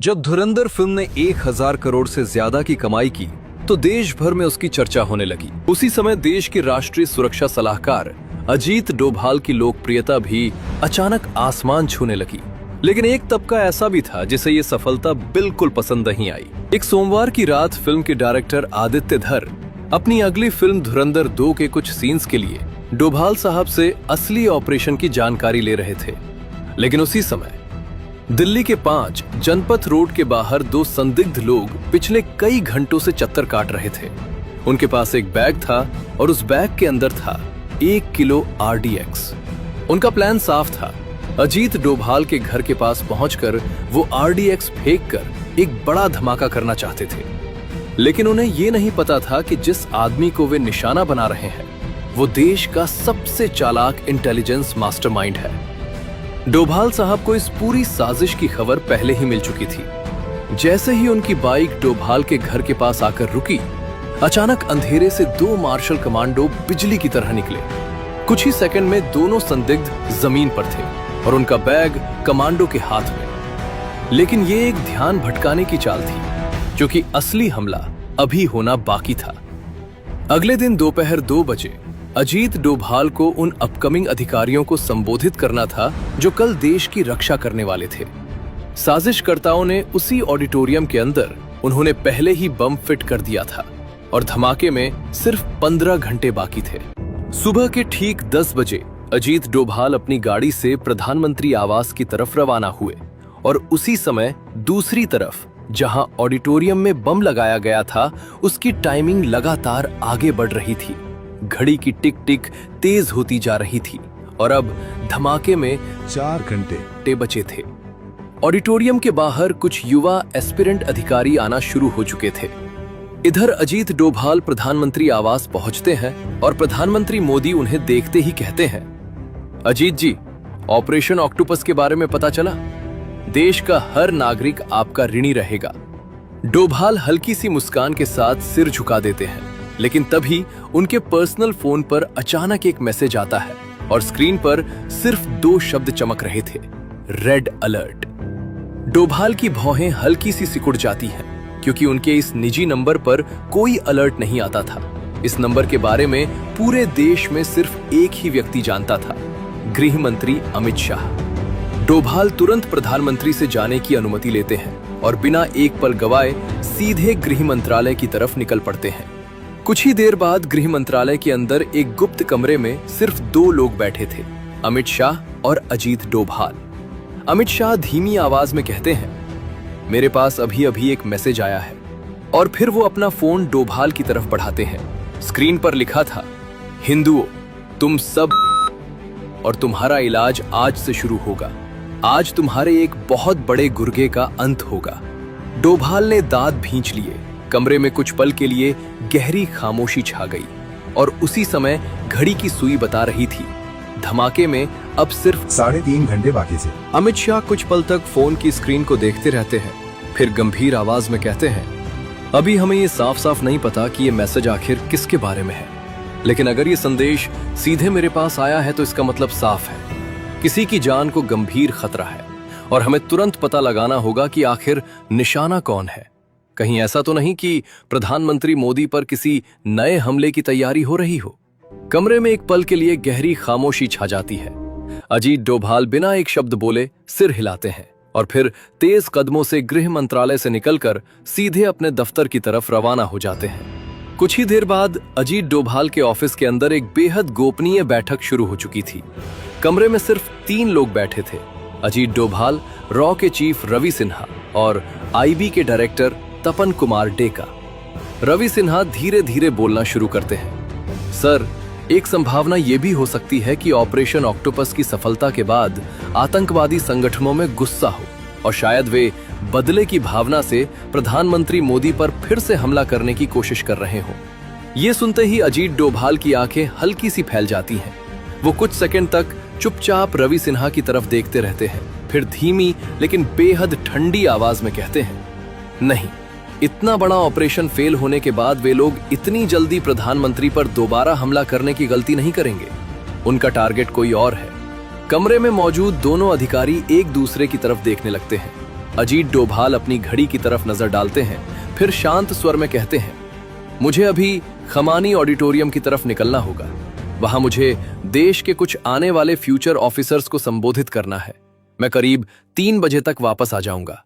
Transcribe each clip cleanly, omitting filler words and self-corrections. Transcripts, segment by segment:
जब धुरंधर फिल्म ने 1000 करोड़ से ज्यादा की कमाई की तो देश भर में उसकी चर्चा होने लगी। उसी समय देश के राष्ट्रीय सुरक्षा सलाहकार अजीत डोभाल की लोकप्रियता भी अचानक आसमान छूने लगी। लेकिन एक तबका ऐसा भी था जिसे ये सफलता बिल्कुल पसंद नहीं आई। एक सोमवार की रात फिल्म के डायरेक्टर आदित्य धर अपनी अगली फिल्म धुरंधर 2 के कुछ सीन्स के लिए डोभाल साहब से असली ऑपरेशन की जानकारी ले रहे थे। लेकिन उसी समय दिल्ली के 5 जनपथ रोड के बाहर 2 संदिग्ध लोग पिछले कई घंटों से चक्कर काट रहे थे। उनके पास एक बैग था और उस बैग के अंदर था 1 किलो RDX। उनका प्लान साफ था, अजीत डोभाल के घर के पास पहुंचकर वो RDX फेंककर एक बड़ा धमाका करना चाहते थे। लेकिन उन्हें ये नहीं पता था कि जिस आदमी को वे निशाना बना रहे हैं वो देश का सबसे चालाक इंटेलिजेंस मास्टरमाइंड है। डोभाल साहब को इस पूरी साजिश की खबर पहले ही मिल चुकी थी। जैसे ही उनकी बाइक डोभाल के घर के पास आकर रुकी, अचानक अंधेरे से 2 मार्शल कमांडो बिजली की तरह निकले। कुछ ही सेकंड में दोनों संदिग्ध जमीन पर थे और उनका बैग कमांडो के हाथ में। लेकिन ये एक ध्यान भटकाने की चाल थी, क्योंकि असली हमला अभी होना बाकी था। अगले दिन दोपहर 2 बजे अजीत डोभाल को उन अपकमिंग अधिकारियों को संबोधित करना था जो कल देश की रक्षा करने वाले थे। साजिशकर्ताओं ने उसी ऑडिटोरियम के अंदर उन्होंने पहले ही बम फिट कर दिया था और धमाके में सिर्फ 15 घंटे बाकी थे। सुबह के ठीक 10 बजे अजीत डोभाल अपनी गाड़ी से प्रधानमंत्री आवास की तरफ रवाना हुए और उसी समय दूसरी तरफ जहां ऑडिटोरियम में बम लगाया गया था उसकी टाइमिंग लगातार आगे बढ़ रही थी। घड़ी की टिक टिक तेज होती जा रही थी और अब धमाके में 4 घंटे बचे थे। ऑडिटोरियम के बाहर कुछ युवा एस्पिरेंट अधिकारी आना शुरू हो चुके थे। इधर अजीत डोभाल प्रधानमंत्री आवास पहुंचते हैं और प्रधानमंत्री मोदी उन्हें देखते ही कहते हैं, अजीत जी, ऑपरेशन ऑक्टोपस के बारे में पता चला? देश का हर नागरिक आपका ऋणी रहेगा। डोभाल हल्की सी मुस्कान के साथ सिर झुका देते हैं, लेकिन तभी उनके पर्सनल फोन पर अचानक एक मैसेज आता है और स्क्रीन पर सिर्फ 2 शब्द चमक रहे थे, रेड अलर्ट। डोभाल की भौहें हल्की सी सिकुड़ जाती हैं, क्योंकि उनके इस निजी नंबर पर कोई अलर्ट नहीं आता था। इस नंबर के बारे में पूरे देश में सिर्फ एक ही व्यक्ति जानता था, गृह मंत्री अमित शाह। डोभाल तुरंत प्रधानमंत्री से जाने की अनुमति लेते हैं और बिना एक पल गवाए सीधे गृह मंत्रालय की तरफ निकल पड़ते हैं। कुछ ही देर बाद गृह मंत्रालय के अंदर एक गुप्त कमरे में सिर्फ 2 लोग बैठे थे, अमित शाह और अजीत डोभाल। अमित शाह धीमी आवाज में कहते हैं, मेरे पास अभी अभी एक मैसेज आया है। और फिर वो अपना फोन डोभाल की तरफ बढ़ाते हैं। स्क्रीन पर लिखा था, हिंदुओं, तुम सब और तुम्हारा इलाज आज से शुरू होगा। आज तुम्हारे एक बहुत बड़े गुर्गे का अंत होगा। डोभाल ने दांत भींच लिए। कमरे में कुछ पल के लिए गहरी खामोशी छा गई और उसी समय घड़ी की सुई बता रही थी, धमाके में अब सिर्फ 3.5 घंटे बाकी थे। अमित शाह कुछ पल तक फोन की स्क्रीन को देखते रहते हैं, फिर गंभीर आवाज में कहते हैं, अभी हमें ये साफ साफ नहीं पता कि ये मैसेज आखिर किसके बारे में है, लेकिन अगर ये संदेश सीधे मेरे पास आया है तो इसका मतलब साफ है, किसी की जान को गंभीर खतरा है और हमें तुरंत पता लगाना होगा कि आखिर निशाना कौन है। कहीं ऐसा तो नहीं कि प्रधानमंत्री मोदी पर किसी नए हमले की तैयारी हो रही हो। कमरे में एक पल के लिए गहरी खामोशी छा जाती है। अजीत डोभाल बिना एक शब्द बोले सिर हिलाते हैं और फिर तेज कदमों से गृह मंत्रालय से निकलकर सीधे अपने दफ्तर की तरफ रवाना हो जाते हैं। कुछ ही देर बाद अजीत डोभाल के ऑफिस के अंदर एक बेहद गोपनीय बैठक शुरू हो चुकी थी। कमरे में सिर्फ 3 लोग बैठे थे, अजीत डोभाल, रॉ के चीफ रवि सिन्हा और IB के डायरेक्टर तपन कुमार डेका। रवि सिन्हा धीरे धीरे बोलना शुरू करते हैं, सर, एक संभावना यह भी हो सकती है कि ऑपरेशन ऑक्टोपस की सफलता के बाद आतंकवादी संगठनों में गुस्सा हो और शायद वे बदले की भावना से प्रधानमंत्री मोदी पर फिर से हमला करने की कोशिश कर रहे हो। ये सुनते ही अजीत डोभाल की आंखें हल्की सी फैल जाती हैं। वो कुछ सेकंड तक चुपचाप रवि सिन्हा की तरफ देखते रहते हैं, फिर धीमी लेकिन बेहद ठंडी आवाज में कहते हैं, नहीं, इतना बड़ा ऑपरेशन फेल होने के बाद वे लोग इतनी जल्दी प्रधानमंत्री पर दोबारा हमला करने की गलती नहीं करेंगे। उनका टारगेट कोई और है। कमरे में मौजूद दोनों अधिकारी एक दूसरे की तरफ देखने लगते हैं। अजीत डोभाल अपनी घड़ी की तरफ नजर डालते हैं, फिर शांत स्वर में कहते हैं, मुझे अभी खमानी ऑडिटोरियम की तरफ निकलना होगा। वहां मुझे देश के कुछ आने वाले फ्यूचर ऑफिसर्स को संबोधित करना है। मैं करीब 3 बजे तक वापस आ जाऊंगा।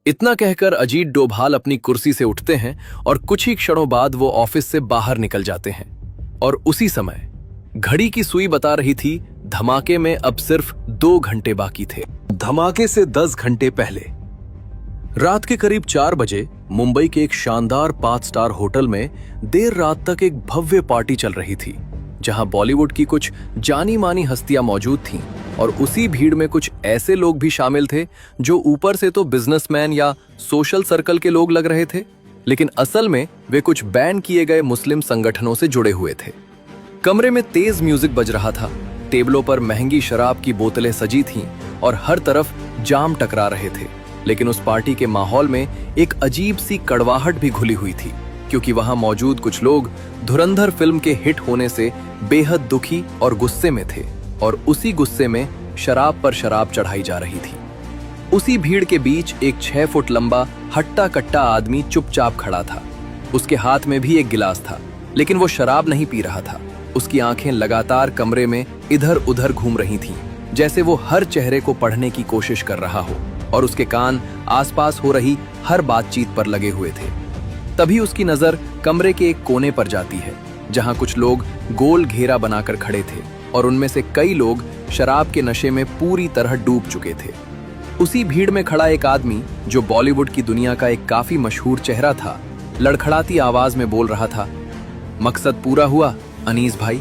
इतना कहकर अजीत डोभाल अपनी कुर्सी से उठते हैं और कुछ ही क्षणों बाद वो ऑफिस से बाहर निकल जाते हैं। और उसी समय घड़ी की सुई बता रही थी धमाके में अब सिर्फ 2 घंटे बाकी थे। धमाके से 10 घंटे पहले रात के करीब 4 बजे मुंबई के एक शानदार 5 स्टार होटल में देर रात तक एक भव्य पार्टी चल रही थी, जहां बॉलीवुड की कुछ जानी मानी हस्तियां मौजूद थीं और उसी भीड़ में कुछ ऐसे लोग भी शामिल थे जो ऊपर से तो बिजनेसमैन या सोशल सर्कल के लोग लग रहे थे, लेकिन असल में वे कुछ बैन किए गए मुस्लिम संगठनों से जुड़े हुए थे। कमरे में तेज म्यूजिक बज रहा था, टेबलों पर महंगी शराब की बोतलें सजी थीं और हर तरफ जाम टकरा रहे थे। लेकिन उस पार्टी के माहौल में एक अजीब सी कड़वाहट भी घुली हुई थी, क्योंकि वहां मौजूद कुछ लोग धुरंधर फिल्म के हिट होने से बेहद दुखी और गुस्से में थे और उसी गुस्से में शराब पर शराब चढ़ाई जा रही थी। उसी भीड़ के बीच एक 6 फुट लंबा हट्टा कट्टा आदमी चुपचाप खड़ा था। उसके हाथ में भी एक गिलास था, लेकिन वो शराब नहीं पी रहा था। उसकी आंखें लगातार कमरे में इधर उधर घूम रही थीं, जैसे वो हर चेहरे को पढ़ने की कोशिश कर रहा हो, और उसके कान आसपास हो रही हर बातचीत पर लगे हुए थे। तभी उसकी नजर कमरे के एक कोने पर जाती है, जहां कुछ लोग गोल घेरा बनाकर खड़े थे और उनमें से कई लोग शराब के नशे में पूरी तरह डूब चुके थे। उसी भीड़ में खड़ा एक आदमी जो बॉलीवुड की दुनिया का एक काफी मशहूर चेहरा था, लड़खड़ाती आवाज में बोल रहा था, मकसद पूरा हुआ अनीस भाई।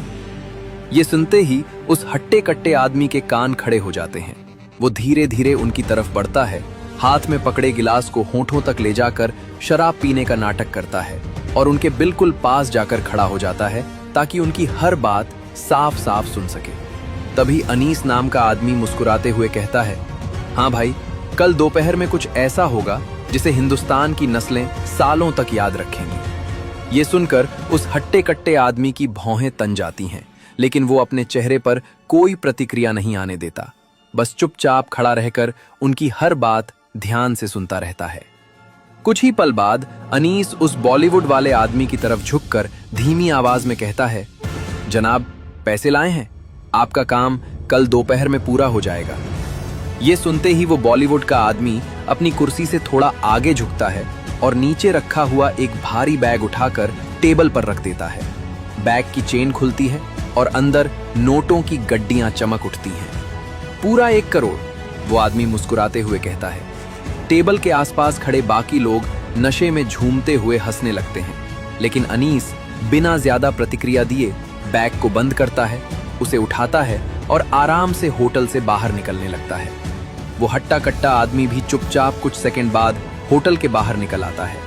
ये सुनते ही उस हट्टे कट्टे आदमी के कान खड़े हो जाते हैं। वो धीरे धीरे उनकी तरफ बढ़ता है, हाथ में पकड़े गिलास को होठों तक ले जाकर शराब पीने का नाटक करता है और उनके बिल्कुल पास जाकर खड़ा हो जाता है ताकि उनकी हर बात साफ साफ सुन सके। तभी अनीस नाम का आदमी मुस्कुराते हुए कहता है, हाँ भाई, कल दोपहर में कुछ ऐसा होगा जिसे हिंदुस्तान की नस्लें सालों तक याद रखेंगी। ये सुनकर उस हट्टे कट्टे आदमी की भौहें तन जाती हैं, लेकिन वो अपने चेहरे पर कोई प्रतिक्रिया नहीं आने देता, बस चुपचाप खड़ा रहकर उनकी हर बात ध्यान से सुनता रहता है। कुछ ही पल बाद अनीस उस बॉलीवुड वाले आदमी की तरफ झुककर धीमी आवाज में कहता है, जनाब पैसे लाए हैं, आपका काम कल दोपहर में पूरा हो जाएगा। ये सुनते ही वो बॉलीवुड का आदमी अपनी कुर्सी से थोड़ा आगे झुकता है और नीचे रखा हुआ एक भारी बैग उठाकर टेबल पर रख देता है। बैग की चेन खुलती है और अंदर नोटों की गड्डियां चमक उठती हैं। पूरा 1 करोड़, वो आदमी मुस्कुराते हुए कहता है। टेबल के आसपास खड़े बाकी लोग नशे में झूमते हुए हंसने लगते हैं, लेकिन अनीस बिना ज्यादा प्रतिक्रिया दिए बैग को बंद करता है, उसे उठाता है और आराम से होटल से बाहर निकलने लगता है। वो हट्टा कट्टा आदमी भी चुपचाप कुछ सेकंड बाद होटल के बाहर निकल आता है।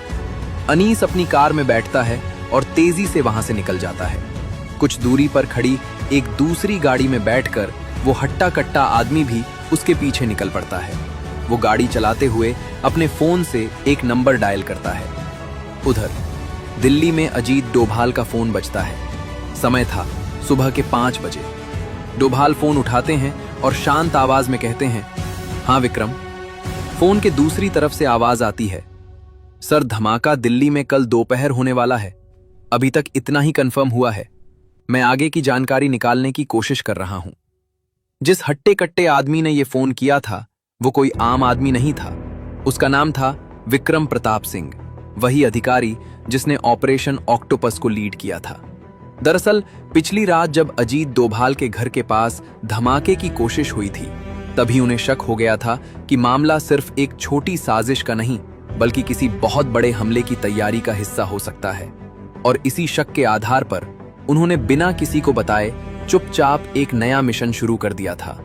अनीस अपनी कार में बैठता है और तेजी से वहां से निकल जाता है। कुछ दूरी पर खड़ी एक दूसरी गाड़ी में बैठकर वो हट्टा कट्टा आदमी भी उसके पीछे निकल पड़ता है। वो गाड़ी चलाते हुए अपने फोन से एक नंबर डायल करता है। उधर दिल्ली में अजीत डोभाल का फोन बजता है। समय था सुबह के 5 बजे। डोभाल फोन उठाते हैं और शांत आवाज में कहते हैं, हाँ विक्रम। फोन के दूसरी तरफ से आवाज आती है, सर धमाका दिल्ली में कल दोपहर होने वाला है, अभी तक इतना ही कंफर्म हुआ है। मैं आगे की जानकारी निकालने की कोशिश कर रहा हूं। जिस हट्टे कट्टे आदमी ने यह फोन किया था वो कोई आम आदमी नहीं था। उसका नाम था विक्रम प्रताप सिंह, वही अधिकारी जिसने ऑपरेशन ऑक्टोपस को लीड किया था। दरअसल पिछली रात जब अजीत डोभाल के घर के पास धमाके की कोशिश हुई थी, तभी उन्हें शक हो गया था कि मामला सिर्फ एक छोटी साजिश का नहीं बल्कि किसी बहुत बड़े हमले की तैयारी का हिस्सा हो सकता है। और इसी शक के आधार पर उन्होंने बिना किसी को बताए चुपचाप एक नया मिशन शुरू कर दिया था।